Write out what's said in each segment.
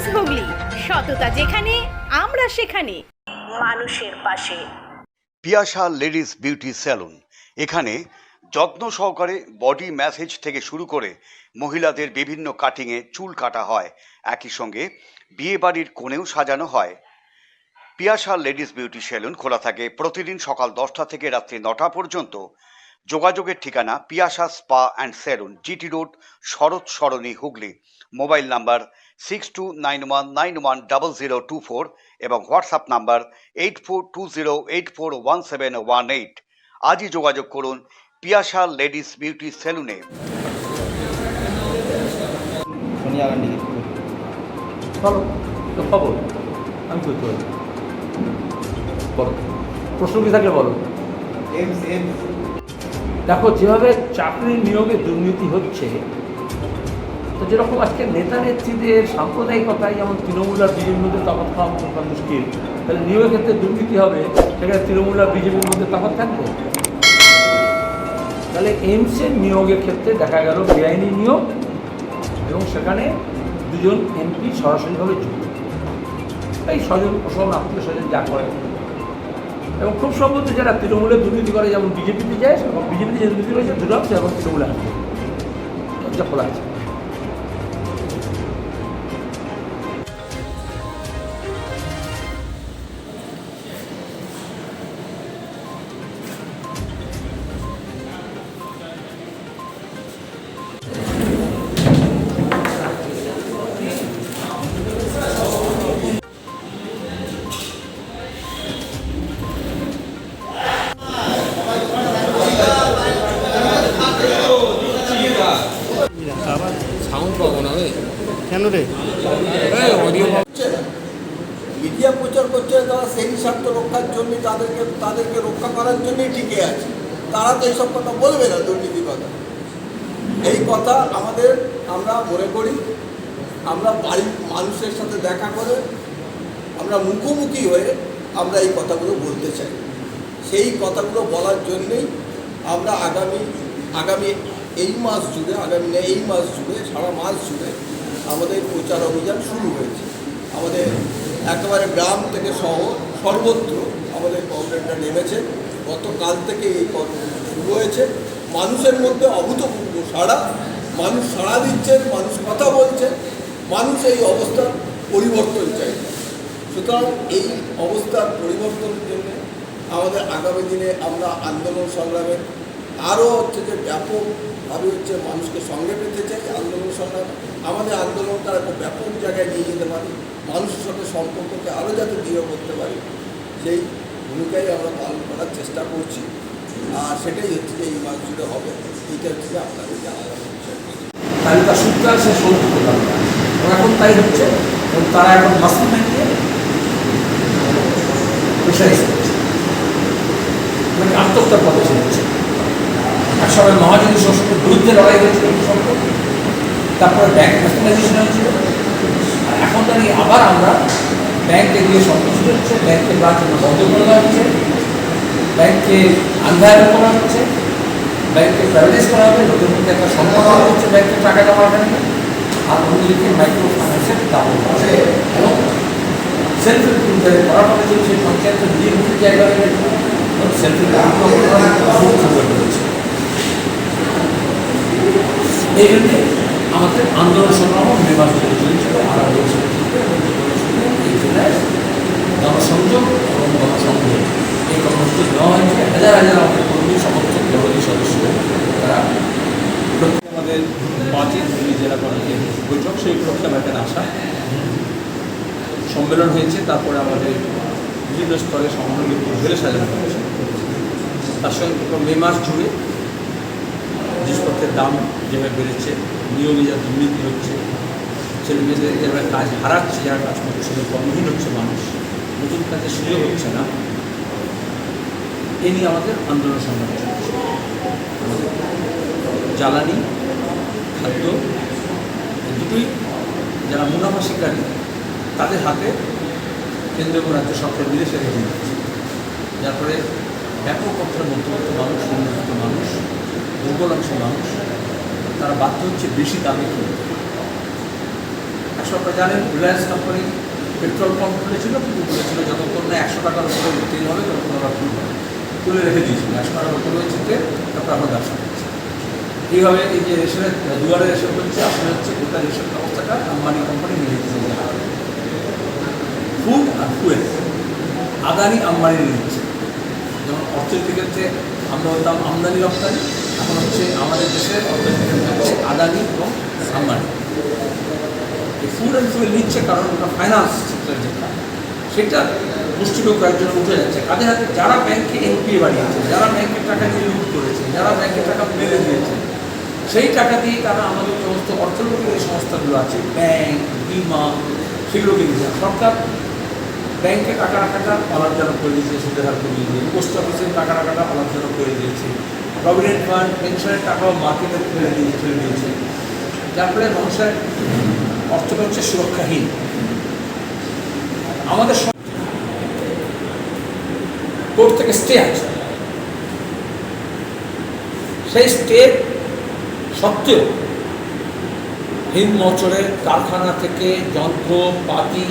News Hooghly, সততা যেখানে আমরা সেখানে, মানুষের পাশে। পিয়াসা লেডিস বিউটি স্যালুন, এখানে যত্ন সহকারে বডি ম্যাসেজ থেকে শুরু করে মহিলাদের বিভিন্ন কাটিংয়ে চুল কাটা হয়, একই সঙ্গে বিয়ে বাড়ির কোণেও সাজানো হয়। পিয়াসা লেডিস বিউটি স্যালুন খোলা থাকে প্রতিদিন সকাল 10টা থেকে রাত্রি 9টা পর্যন্ত। যোগাযোগের ঠিকানা Piyasa spa and salon, GT road, Sarat Sarani, Hooghly. Mobile number 6291910024 এবং হোয়াটসঅ্যাপ নাম্বার 8420841718। আজই যোগাযোগ করুন পিয়াসা লেডিস বিউটি স্যালুনে। সোনিয়া গান্ধী বলো তো খবর আমি করতে পারি বলো প্রশ্ন কি থাকলে বলো। দেখো যেভাবে চাকরির নিয়োগে দুর্নীতি হচ্ছে, তো যেরকম আজকে নেতা নেত্রীদের সাম্প্রদায়িকতায় যেমন তৃণমূল আর বিজেপির মধ্যে তফাৎ খাওয়া মুশকিল, তাহলে নিয়োগের ক্ষেত্রে দুর্নীতি হবে, সেখানে তৃণমূল আর বিজেপির মধ্যে তফাৎ থাকবে। তাহলে এইমসের নিয়োগের ক্ষেত্রে দেখা গেল বেআইনি নিয়োগ এবং সেখানে দুজন এমপি সরাসরিভাবে যুক্ত, এই স্বজন পোষণ আত্মীয় স্বজন যা করে, এবং খুব সম্ভবত যারা তৃণমূলের দুর্নীতি করে যেমন বিজেপিতে যায়, এবং বিজেপিতে যে দুর্নীতি রয়েছে দুটো সেরকম তৃণমূলে আসবে, দরজা খোলা আছে। সাউন্ড পাবো না রে, কেন রে? অডিও মিডিয়া প্রচার করছে তারা সেই স্বার্থ রক্ষার জন্য তাদেরকে রক্ষা করার জন্যই টিকে আছে। তারা তো এইসব কথা বলবে না, দুর্নীতি কথা। এই কথা আমরা মনে করি, আমরা বাড়ির মানুষের সাথে দেখা করে আমরা মুখোমুখি হয়ে আমরা এই কথাগুলো বলতে চাই। সেই কথাগুলো বলার জন্যেই আমরা আগামী এই মাস জুড়ে সারা মাস জুড়ে আমাদের প্রচার অভিযান শুরু হয়েছে। আমাদের একেবারে গ্রাম থেকে শহর সর্বত্র আমাদের কর্মরেটরা নেমেছে। গতকাল থেকে এই কর্মসূচি শুরু হয়েছে। মানুষের মধ্যে অভূতপূর্ব সাড়া, মানুষ সাড়া দিচ্ছেন, মানুষ কথা বলছে, মানুষ এই অবস্থার পরিবর্তন চাইছে। সুতরাং এই অবস্থার পরিবর্তনের জন্য আমাদের আগামী দিনে আমরা আন্দোলন সংগ্রামে আরও যে ব্যাপকভাবে মানুষকে সঙ্গে পেতে চাই। আন্দোলন সংগ্রাম আমাদের আন্দোলনটা একটা ব্যাপক জায়গায় নিয়ে যেতে পারি, মানুষের সাথে সম্পর্ককে আরও যাতে দৃঢ় করতে পারি, সেই ভূমিকাই আমরা পালন করার চেষ্টা করছি। আর সেটাই হচ্ছে যে এই মাস জুড়ে হবে। এইটা হচ্ছে আপনাদের জানার বিষয়। তাহলে তার সূত্র সে শোধ করলাম এখন তাই হচ্ছে, এবং তারা এখন মাস্টারমাইন্ডকে প্রেশারাইজ করছে, মানে আত্মহত্যার পথে চলছে। এক সময় মহাজনী শোষণের বিরুদ্ধে লড়াই হয়েছিল সম্পর্ক, তারপরে ব্যাংক ন্যাশনালাইজেশন হয়েছিল, আর এখন দাঁড়িয়ে আবার আমরা ব্যাংকে দিয়ে সন্তুষ্ট হচ্ছে, ব্যাংকের ব্রাঞ্চ বন্ধ করে দেওয়া হচ্ছে, ব্যাংককে আন্ধায়ন করা হচ্ছে, ব্যাংকে প্রাইভেটাইজ করা হবে, লোকের মধ্যে একটা সম্পর্ক হচ্ছে ব্যাংকে টাকা জমা রাখেন, আর অন্যদিকে মাইক্রো ফাইন্যান্সের দাম এবং সেলফ হেল্প করার ফলে যদি সেই পঞ্চায়েতের নির্মুখী জায়গা হয়ে গেছে, সেলফ হেল্প হচ্ছে। এই জন্যে আমাদের আন্দোলন সংগ্রাম নির্বাচ করে চলেছিল। এই জেলায় জনসংযোগ এবং জনসংযোগ এই কর্মসূচি নেওয়া হয়েছে। হাজার হাজার আমাদের কর্মী সমর্থক দলীয় সদস্য তারা আমাদের 5ই হুগলি জেলা কমিটির বৈঠক, সেই উপলক্ষে আমার এখানে আসা সম্মেলন হয়েছে। তারপরে আমাদের বিভিন্ন স্তরে সমন্বয় ঘিরে সাজানো হয়েছে। তার সঙ্গে মে মাস জুড়ে জিনিসপত্রের দাম যেভাবে বেড়েছে, নিয়মে যা দুর্নীতি হচ্ছে, ছেলেমেয়েদের যারা কাজ হারাচ্ছে, যারা কাজ করতে সঙ্গে কর্মহীন হচ্ছে মানুষ, নতুন কাজের সুযোগ হচ্ছে না, এ নিয়ে আমাদের আন্দোলন সংগ্রাম চলছে। আমাদের জ্বালানি, খাদ্য দুটোই যারা মুনাফা শিকারী তাদের হাতে কেন্দ্র এবং রাজ্য সরকার মিলে সেটা দিয়ে দিচ্ছে, যার ফলে ব্যাপক অর্থের মধ্যবিত্ত মানুষ, নিম্নবিত্ত মানুষ, দুর্বল অংশের মানুষ তারা বাধ্য হচ্ছে বেশি দামে কিনতে। একশো আপনারা জানেন রিলায়েন্স কোম্পানি পেট্রোল পাম্প খুলেছিল, কিন্তু বলেছিল যতক্ষণ না 100 টাকার উপরে তেল হবে ততক্ষণ ওরা তুলে রেখে দিয়েছিল। 100 টাকার উপরে হয়েছে তেল, তারপর আমরা ব্যবসা করছি। এইভাবে এই যে রেশনের দুয়ারে রেশন হচ্ছে, আসলে হচ্ছে গোটা রেশন ব্যবস্থাটা আম্বানি কোম্পানি নিয়ে নিচ্ছে। ফুড আর ফুয়েল আদানি আম্বানি নিয়ে নিচ্ছে। যেমন অর্থনীতির ক্ষেত্রে আমরা হতাম আমদানি রপ্তানি, এখন হচ্ছে আমাদের দেশের অর্থনীতির ক্ষেত্রে আদানি এবং আম্বানি। এই ফুড অ্যান্ড ফুয়েল নিচ্ছে কারণ ওটা ফাইন্যান্স সেক্টরের যেটা, সেটা মুষ্টিমেয় কয়েকজন উঠে যাচ্ছে। কাদের হাতে? যারা ব্যাংকে এনপিএ বাড়িয়েছে, যারা ব্যাংকের টাকা নিয়ে লুট করেছে, যারা ব্যাংকের টাকা মেরে দিয়েছে, সেই টাকা দিয়ে তারা আমাদের সমস্ত অর্থনৈতিক যে সংস্থাগুলো আছে, ব্যাংক, বিমা, সেগুলোকে দিয়েছে। সরকার ব্যাংকে টাকা রাখাটা অলাভজনক করে দিয়েছে, সুদের হার কমিয়ে দিয়ে, পোস্ট অফিসের টাকা রাখাটা অলাভজনক করে দিয়েছে, প্রভিডেন্ট ফান্ড পেনশনের টাকাও মার্কেটে ফেলে দিয়েছে, যার ফলে মানুষের অর্থটা হচ্ছে সুরক্ষাহীন। আমাদের কোর্ট থেকে স্টে আছে, সেই স্টে সত্ত্বেও হিন্দমচরের কারখানা থেকে যন্ত্রপাতি,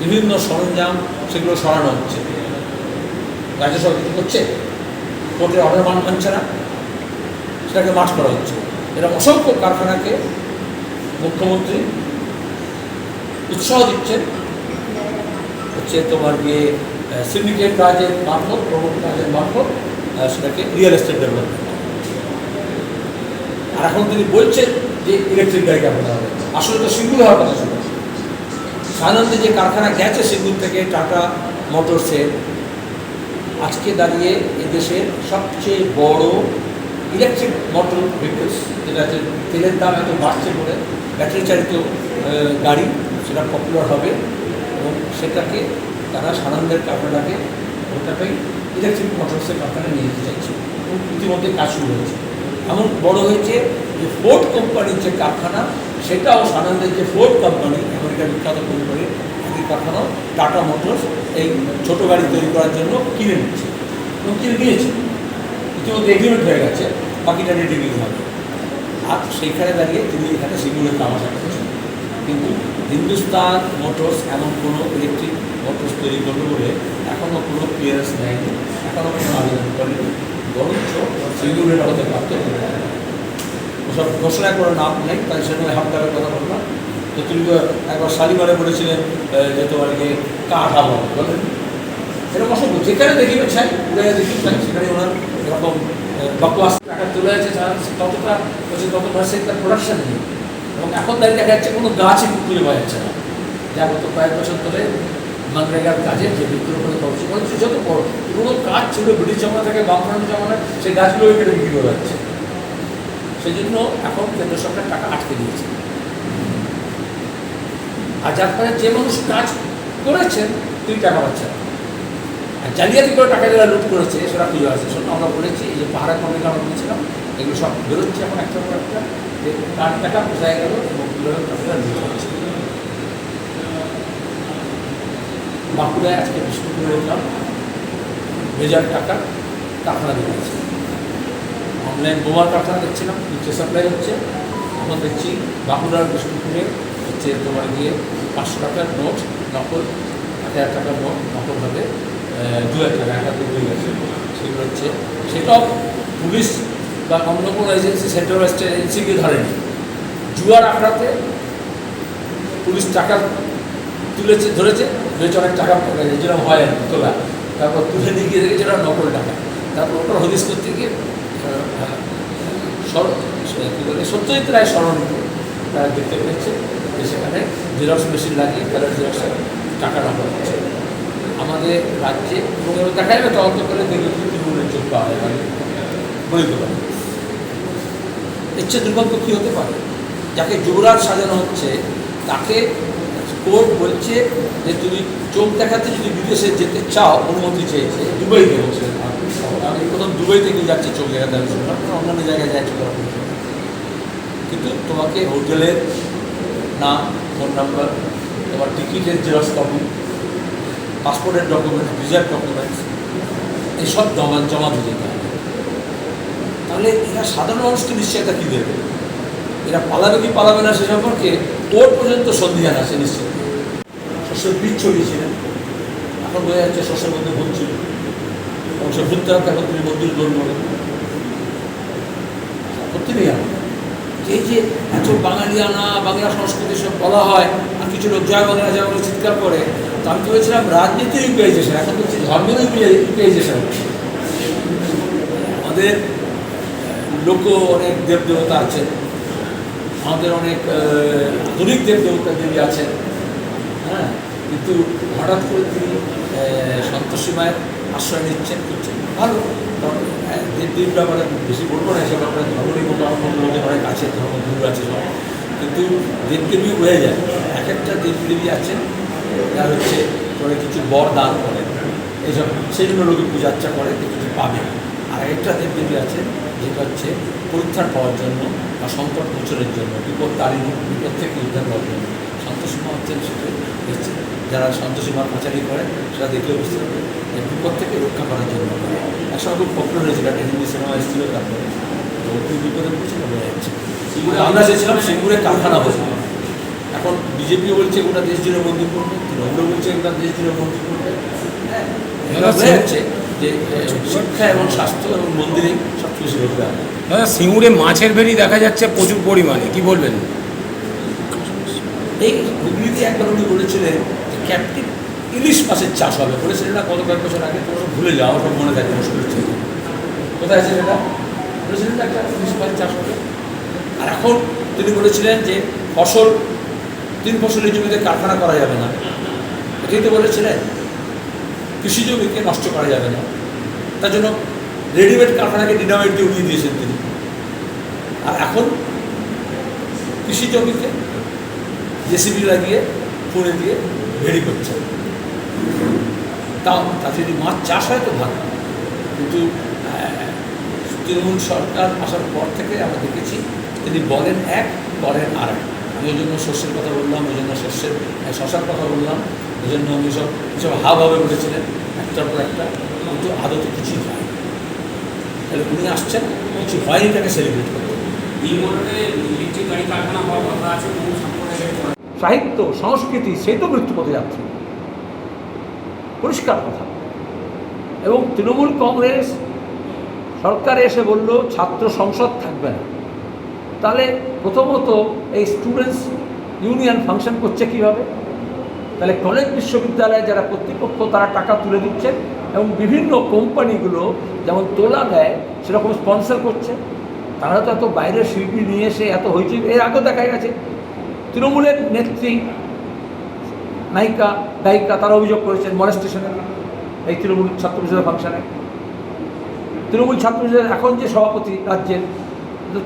বিভিন্ন সরঞ্জাম সেগুলো সরানো হচ্ছে। রাজ্য সরকার কিছু করছে, কোর্টের অর্ডার মানছে না, সেটাকে মার্চ করা হচ্ছে। এরকম অসংখ্য কারখানাকে মুখ্যমন্ত্রী উৎসাহ দিচ্ছেন, হচ্ছে তোমার গিয়ে সিন্ডিকেট কাজের মারফত, প্রমোট কাজের মারফত সেটাকে রিয়েল এস্টেট ডেভেলপমেন্ট। আর এখন তিনি বলছেন যে ইলেকট্রিক গাড়ি কেমন হবে, আসলে তো সিঙ্গুল হওয়ার কথা ছিল। সাধারণত যে কারখানা গেছে সিঙ্গুল থেকে টাটা মোটরসে, আজকে দাঁড়িয়ে এদেশের সবচেয়ে বড় ইলেকট্রিক মোটর ভেহিকলস, যেটা হচ্ছে তেলের দাম এত বাড়ছে বলে ব্যাটারি চালিত গাড়ি সেটা পপুলার হবে, এবং সেটাকে তারা সানন্দের কারখানাটাকে ওটাকেই ইলেকট্রিক মোটরসের কারখানা নিয়ে যেতে চাইছে, এবং ইতিমধ্যে কাজ শুরু হয়েছে। এমন বড় হয়েছে যে ফোর্ড কোম্পানির যে কারখানা, সেটাও সানন্দের যে ফোর্ড কোম্পানি, আমেরিকার বিখ্যাত কোম্পানি, এই কারখানাও টাটা মোটরস এই ছোটো গাড়ি তৈরি করার জন্য কিনে নিচ্ছে এবং কিনে নিয়েছে। ইতিমধ্যে এগ্রিমেন্ট হয়ে গেছে, বাকিটা রেডিমিং হবে। আর সেইখানে দাঁড়িয়ে তিনি এখানে সিঙ্গুলের তামাশা করছেন। কিন্তু হিন্দুস্তান মোটরস এমন কোনো ইলেকট্রিক মোটরস তৈরি করবে বলে এখনও কোনো ক্লিয়ারেন্স নেয়নি, এখনও কোনো আবেদন করেনি, বরঞ্চ সিঙ্গুলের হতে প্রাপ্ত ওসব ঘোষণা করে নাম নেই, তাই সেখানে হামদারের কথা বললাম। তো তিনি একবার শালিমারে বলেছিলেন যে তোমার গিয়ে কাঠ আবার বলেন, এরকম অসংখ্য যেখানে দেখিবে চাই দেখি চাই, সেখানে ওনার এরকম বকওয়াস টাকা তুলে আছে, ততটা হচ্ছে ততটা সেটা প্রোডাকশান নেই। এবং এখন দাঁড়িয়ে দেখা যাচ্ছে কোনো গাছই খুঁজে পাওয়া যাচ্ছে না, যা গত কয়েক বছর ধরে মানরেগার কাজে যে বৃক্ষরোপণের কর্মসূচি যত বড় পুরোনো গাছ ছিল ব্রিটিশ জমা থেকে বামফ্রন্ট জমানায়, সেই গাছগুলো কেটে বিক্রি করে যাচ্ছে। সেই জন্য এখন কেন্দ্র সরকার টাকা আটকে দিয়েছে। আর যার ফলে যে মানুষ কাজ করেছেন তিনি টাকা পাচ্ছেন, আর জালিয়াতি করে টাকা যারা লুট করেছে সেটা খুঁজে আসছে। শোনো, আমরা বলেছি এই যে পাহাড়ের কমিটি আমরা বলেছিলাম, এগুলো সব বেরোচ্ছে এখন একটা পর একটা, যে কার টাকা কোথায় গেল এবং কীভাবে টাকাটা লুট হচ্ছে। বাঁকুড়ায় আজকে বিষ্ণুপুরে দেখলাম মেজার টাকা কারখানা বেরিয়েছে। অনলাইন বোমার কারখানা দেখছিলাম, নিচে সাপ্লাই হচ্ছে। এখন দেখছি বাঁকুড়ার বিষ্ণুপুরে হচ্ছে তোমার গিয়ে 500 টাকার নোট নকল, 1000 টাকার নোট নকলভাবে 2000 টাকা একটা হয়ে গেছে। সেগুলো হচ্ছে, সেটাও পুলিশ বা অন্য কোনো এজেন্সি, সেন্ট্রাল স্টেট এজেন্সিকে ধরেনি। জুয়ার আখড়াতে পুলিশ টাকা ধরেছে অনেক টাকা যেরকম হয় আর কি তোলা, তারপর তুলে নিয়ে গিয়ে দেখেছে ওটা নকল টাকা। তারপর ওটা হদিস করতে গিয়ে কী বলে সত্যজিৎ রায় স্মরণিত তারা দেখতে পেয়েছে যে সেখানে জেরক্স মেশিন লাগিয়ে তারা জেরক্সের টাকা নকল হচ্ছে আমাদের রাজ্যে। এবং দেখা যাবে তদন্ত করে দেখবে তৃণমূলের যোগ পাওয়া যায়, বলতে পারে। ইচ্ছে দুর্ভাগ্য কী হতে পারে? যাকে যুবরাজ সাজানো হচ্ছে তাকে কোর্ট বলছে যে তুমি চোখ দেখাতে যদি বিদেশে যেতে চাও, অনুমতি চেয়েছে দুবাইতে বলছে। আমি প্রথম দুবাই থেকে যাচ্ছি চোখ দেখাতে, আমি শুনলাম অন্যান্য জায়গায় যাই চোখ দেখাতে, কিন্তু তোমাকে হোটেলের নাম, ফোন নাম্বার, তোমার টিকিটের জেরক্স কপি, পাসপোর্টের ডকুমেন্টস, ভিসার ডকুমেন্টস এইসব জমা দিয়ে যেতে হবে। তাহলে এরা সাধারণ মানুষকে নিশ্চয়তা কী দেবে? এরা পালাবে কি পালাবে না সে সম্পর্কে ওর পর্যন্ত সন্ধিহান আছে নিশ্চয়। শস্যের বীজ ছড়িয়েছিলেন, এখন বোঝা যাচ্ছে শস্যের মধ্যে ভূত ছিল এবং সে ভূতটা এখন তিনি মন্দির দৌড় করেন। করতে নেই আমাদের এই যে এত বাঙালিয়ানা বাংলা সংস্কৃতি সব বলা হয়, আর কিছু লোক জয় বাংলা জয় বাংলা চিৎকার করে। তো আমি বলেছিলাম রাজনীতি ইউপিআইজেশন, এখন বলছি ধর্মের ইউপিআইজেশন। আমাদের লোক অনেক দেবদেবতা আছেন, আমাদের অনেক আধুনিক দেবদেবতা দেবী আছেন, হ্যাঁ, কিন্তু হঠাৎ করে তিনি সন্তোষী মায়ের আশ্রয় নিচ্ছেন করছেন ভালো। দেবদেবীর ব্যাপারে বেশি বলবো না, সে ব্যাপারে ধর্মনির মধ্যে অনেক আছে, ধর্মগুরু আছে সব, কিন্তু দেবদেবী হয়ে যায়। এক একটা দেবদেবী আছেন যার হচ্ছে পরে কিছু বর দান করেন এইসব, সেগুলো লোকে পূজার্চা করে কিছু পাবে। আর একটা দেবদেবী আছে যেটা হচ্ছে পরিত্রাণ পাওয়ার জন্য বা সংকট মোচনের জন্য, বিপদ তাড়িয়ে বিপদ থেকে উদ্ধার করার জন্য। সন্তোষী মা হচ্ছেন সেটা হচ্ছে যারা সন্তোষী মার প্রচারই করে সেটা দেখলেও বুঝতে পারবে যে বিপদ থেকে রক্ষা করার জন্য করে। একসময় খুব পপুলার হয়েছিল, একটা হিন্দি সিনেমা এসেছিল, তারপরে তো খুব বিপদে পড়ছে বোঝা যাচ্ছে। আমরা চেয়েছিলাম সিঙ্গুরে কারখানা বসে, এখন বিজেপিও বলছে গোটা দেশ জুড়ে মন্দির করবে, তৃণমূলও বলছে গোটা দেশ জুড়ে মন্দির করবে। হ্যাঁ, বোঝা যাচ্ছে যে শিক্ষা এবং স্বাস্থ্য এবং মন্দিরে সব কিছু করতে হবে। দাদা সিঙ্গুরে মাছের ভেড়ি দেখা যাচ্ছে প্রচুর পরিমাণে, কি বলবেন? এই হুগলিতে একবার উনি বলেছিলেন যে ক্যাপটিভ ইলিশ মাছের চাষ হবে, বলেছিলেন না কত কয়েক বছর আগে, তোমরা ভুলে যাও, সব মনে থাকে মুশকিল ছিল। কোথায় আছে সেটা? বলেছিলেন একটা ইলিশ মাছের চাষ হবে। আর এখন তিনি বলেছিলেন যে ফসল 3 ফসলের জমিতে কারখানা করা যাবে না, এটাই তো বলেছিলেন। কৃষি জমিকে নষ্ট করা যাবে না, তার জন্য রেডিমেড কারখানাকে ডিনামাইট দিয়ে উড়িয়ে দিয়েছেন তিনি। আর এখন কৃষি জমিকে জেসিবি লাগিয়ে পুড়ে দিয়ে ভেড়ি করছে। তা যদি মাছ চাষ হয় তো ভালো, কিন্তু তৃণমূল সরকার আসার পর থেকে আমরা দেখেছি তিনি বলেন এক করেন আর এক। আমি ওই জন্য শস্যের কথা বললাম, ওই জন্য শশার কথা বললাম, ওই জন্য উনি সব হাবভাবে বলেছিলেন একটার পর একটা, কিন্তু আদতে কিছুই হয়। তাহলে উনি আসছেন, কিছু হয়নি তাকে সেলিব্রেট করতে। সাহিত্য সংস্কৃতি সেই তো মৃত্যুপথে যাচ্ছে, পরিষ্কার কথা। এবং তৃণমূল কংগ্রেস সরকারে এসে বলল ছাত্র সংসদ থাকবে না, তাহলে প্রথমত এই স্টুডেন্টস ইউনিয়ন ফাংশন করছে কীভাবে? তাহলে কলেজ বিশ্ববিদ্যালয়ে যারা কর্তৃপক্ষ তারা টাকা তুলে দিচ্ছেন এবং বিভিন্ন কোম্পানিগুলো যেমন তোলা দেয় সেরকম স্পন্সর করছে। তারা তো এত বাইরের শিল্পী নিয়ে এসে এত হয়েছে, এর আগেও দেখা গেছে। তৃণমূলের নেত্রী নায়িকা গায়িকা তারা অভিযোগ করেছেন মলেস্টেশনে এই তৃণমূল ছাত্র পরিষদের ফাংশনে। তৃণমূল ছাত্র পরিষদের এখন যে সভাপতি রাজ্যের,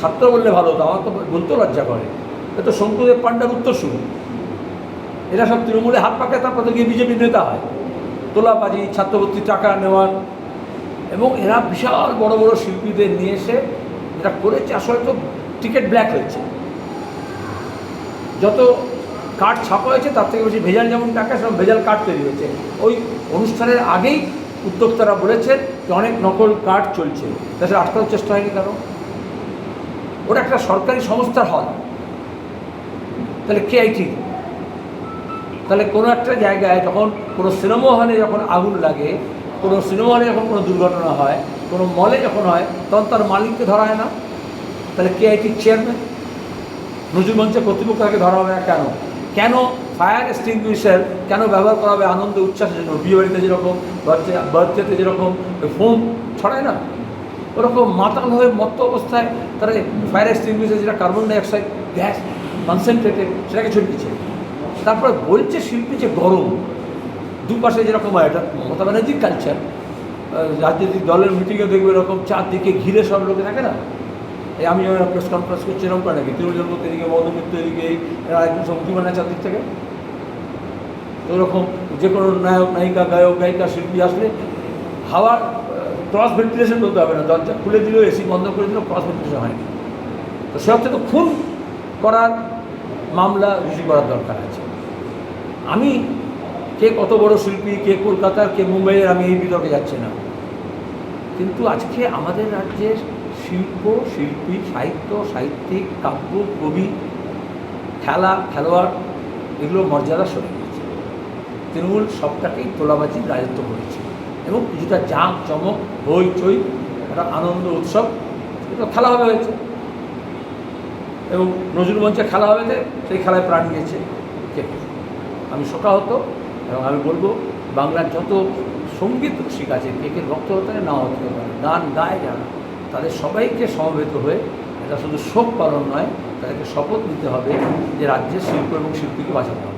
ছাত্র বললে ভালো হতো, আমার তো বলতেও লজ্জা করে, এ তো শঙ্কুদেব পাণ্ডার উত্তরসূরি। এরা সব তৃণমূলে হাত পাকে, তারপর তো গিয়ে বিজেপির নেতা হয়, তোলাবাজি, ছাত্রবৃত্তির টাকা নেওয়ার। এবং এরা বিশাল বড় বড় শিল্পীদের নিয়ে এসে যেটা করেছে, আসলে তো টিকিট ব্ল্যাক হয়েছে। যত কার্ড ছাপা হয়েছে তার থেকে বেশি ভেজাল যেমন টাকা, সেরকম ভেজাল কার্ড তৈরি হয়েছে। ওই অনুষ্ঠানের আগেই উদ্যোক্তারা বলেছেন যে অনেক নকল কার্ড চলছে, তাছাড়া আটকানোর চেষ্টা হয়নি। কারণ ওটা একটা সরকারি সংস্থার হল, তাহলে কেআইটি। তাহলে কোনো একটা জায়গায় যখন কোনো সিনেমা হলে যখন আগুন লাগে, কোনো সিনেমা হলে যখন কোনো দুর্ঘটনা হয়, কোনো মলে যখন হয়, তখন তার মালিককে ধরা হয় না। তাহলে কেআইটির চেয়ারম্যান নজরুল মঞ্চের কর্তৃপক্ষ তাকে ধরা হবে না কেন? কেন ফায়ার এক্সটিংগুইশার কেন ব্যবহার করা হবে আনন্দ উচ্ছ্বাসের জন্য? বিয়ে বাড়িতে যেরকম বার্থডেতে যেরকম ফোম ছড়ায় না, ওরকম মাতাল হয়ে মত্ত অবস্থায় তারা ফায়ার এক্সটিংগুইশার যেটা কার্বন ডাইঅক্সাইড গ্যাস কনসেন্ট্রেটেড সেটাকে ছড়িয়েছে। তারপরে বলছে শিল্পী যে গরম, দুপাশে যেরকম হয়, এটা মমতা ব্যানার্জির কালচার। রাজনৈতিক দলের মিটিংয়ে দেখবে এরকম চারদিকে ঘিরে সব লোকে থাকে না, এই আমি যখন প্রেস কনফারেন্স করছি এরকম করে নাকি, তৃণমূল এদিকে মধুমিত্র এদিকে এই একদম সব উঁচু বানায় চারদিক থেকে। তো এরকম যে কোনো নায়ক নায়িকা গায়ক গায়িকা শিল্পী আসলে হাওয়ার ক্রস ভেন্টিলেশন বলতে হবে না, দরজা খুলে দিলেও এসি বন্ধ করে দিলেও ক্রস ভেন্টিলেশন হয়নি। তো সে হচ্ছে তো খুন করার মামলা রিসিভ করার দরকার আছে। আমি কে কত বড় শিল্পী, কে কলকাতার, কে মুম্বাইয়ের, আমি এই বিতর্কে যাচ্ছি না। কিন্তু আজকে আমাদের রাজ্যের শিল্প শিল্পী, সাহিত্য সাহিত্যিক, কাব্য কবি, খেলা খেলোয়াড়, এগুলো মর্যাদা সরে গিয়েছে। তৃণমূল সবটাকেই তোলাবাজির রাজত্ব করেছে এবং কিছুটা জাঁক চমক হইচই একটা আনন্দ উৎসব, এটা খেলা হবে হয়েছে এবং নজরুল মঞ্চে খেলা হবে, সেই খেলায় প্রাণ নিয়েছে কে। আমি শোকাহত এবং আমি বলবো বাংলার যত সঙ্গীত রসিক আছে, কে ভক্ত হতে পারে না হতে পারে, গান গায় যারা, তাদের সবাইকে সমবেত হয়ে এটা শুধু শোক পালন নয়, তাদেরকে শপথ নিতে হবে যে রাজ্যের শিল্প এবং শিল্পীকে বাঁচাতে হবে।